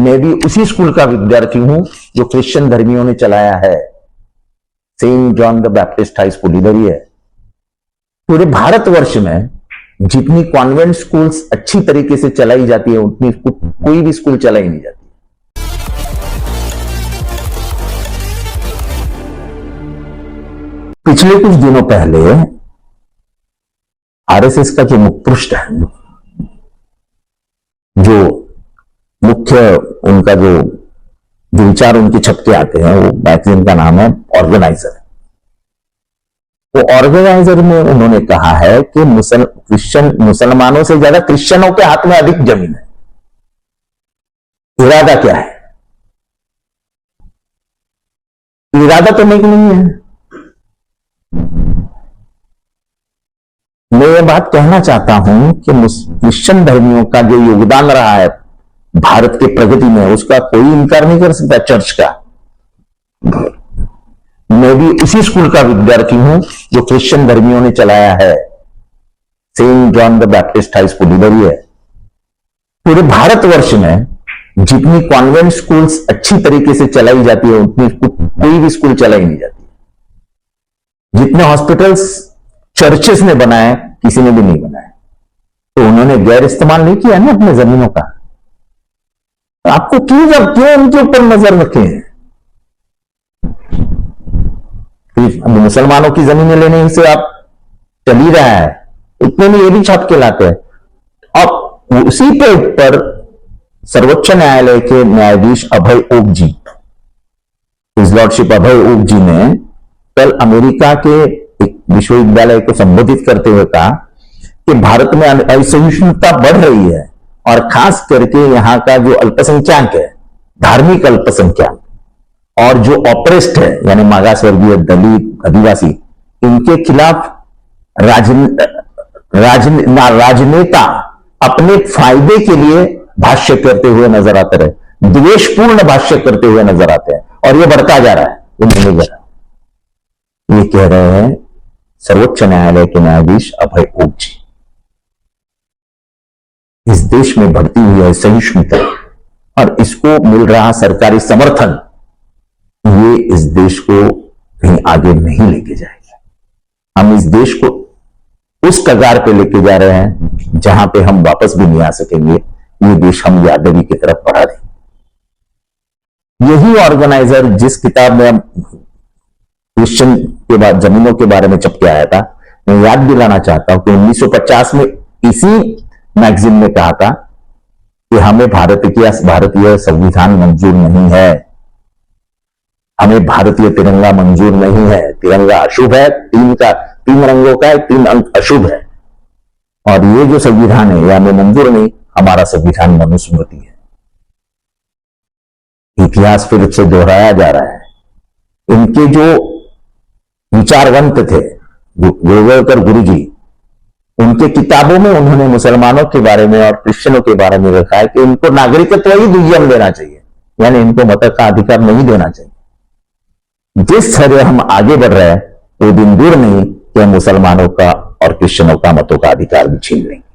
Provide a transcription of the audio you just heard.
मैं भी उसी स्कूल का विद्यार्थी हूं जो क्रिश्चियन धर्मियों ने चलाया है। Saint John the Baptist high school इधर ही है। पूरे भारतवर्ष में जितनी कॉन्वेंट स्कूल्स अच्छी तरीके से चलाई जाती है उतनी कोई भी स्कूल चलाई नहीं जाती। पिछले कुछ दिनों पहले आरएसएस का जो मुखपृष्ठ है, जो मुख्य उनका जो विचार उनके छपके आते हैं, वो मैगजीन का नाम है ऑर्गेनाइजर। तो ऑर्गेनाइजर में उन्होंने कहा है कि मुसलमानों से ज्यादा क्रिश्चियनों के हाथ में अधिक जमीन है। इरादा क्या है? इरादा तो नहीं है। मैं ये बात कहना चाहता हूं कि क्रिश्चियन धर्मियों का जो योगदान रहा है भारत की प्रगति में, उसका कोई इनकार नहीं कर सकता। चर्च का मैं भी उसी स्कूल का विद्यार्थी हूं जो क्रिश्चियन धर्मियों ने चलाया है। Saint John the Baptist high school इधर ही है। पूरे भारतवर्ष में जितनी कॉन्वेंट स्कूल्स अच्छी तरीके से चलाई जाती है उतनी कोई भी स्कूल चलाई नहीं जाती। जितने हॉस्पिटल्स चर्चेस ने बनाए किसी ने भी नहीं बनाए। तो उन्होंने गैर इस्तेमाल नहीं किया ना अपने जमीनों का। आपको क्यों उनके ऊपर नजर रखें? मुसलमानों की जमीनें लेने से आप चल ही रहा है, उतने में ये भी छाप के लाते हैं। अब उसी पे ऊपर सर्वोच्च न्यायालय के न्यायाधीश अभय ओक जी, हिज लॉर्डशिप अभय ओक जी ने कल अमेरिका के एक विश्वविद्यालय को संबोधित करते हुए कहा कि भारत में असहिष्णुता बढ़ रही है और खास करके यहां का जो अल्पसंख्यक है, धार्मिक अल्पसंख्यक और जो ऑपरेस्ट है यानी मागासवर्गीय, दलित, आदिवासी, इनके खिलाफ राजनेता अपने फायदे के लिए भाष्य करते हुए नजर आते रहे, द्वेषपूर्ण भाष्य करते हुए नजर आते हैं और यह बढ़ता जा रहा है। उन्होंने ये कह रहे हैं सर्वोच्च न्यायालय के न्यायाधीश अभय ओक जी। इस देश में बढ़ती हुई है सहिष्णुता और इसको मिल रहा सरकारी समर्थन, ये इस देश को कहीं आगे नहीं लेके जाएगा। हम इस देश को उस कगार पे लेके जा रहे हैं जहां पे हम वापस भी नहीं आ सकेंगे। ये देश हम यादवी की तरफ बढ़ा दें। यही ऑर्गेनाइजर जिस किताब में हम क्रिश्चियन के बाद जमीनों के बारे में छप के आया था, मैं याद दिलाना चाहता हूं कि 1950 में इसी मैगजीन ने कहा था कि हमें भारतीय संविधान मंजूर नहीं है, हमें भारतीय तिरंगा मंजूर नहीं है, तिरंगा अशुभ है, तीन रंगों का है, 3 अंक अशुभ है और ये जो संविधान है यह हमें मंजूर नहीं, हमारा संविधान मनुस्मृति है। इतिहास फिर से दोहराया जा रहा है। इनके जो विचारवंत थे गोलवलकर गुरुजी, उनके किताबों में उन्होंने मुसलमानों के बारे में और क्रिश्चियनों के बारे में लिखा है कि इनको नागरिकत्व ही दुय्यम देना चाहिए, यानी इनको मत का अधिकार नहीं देना चाहिए। जिस तरह हम आगे बढ़ रहे हैं वो दिन दूर नहीं कि हम मुसलमानों का और क्रिश्चियनों का मतों का अधिकार भी छीन लेंगे।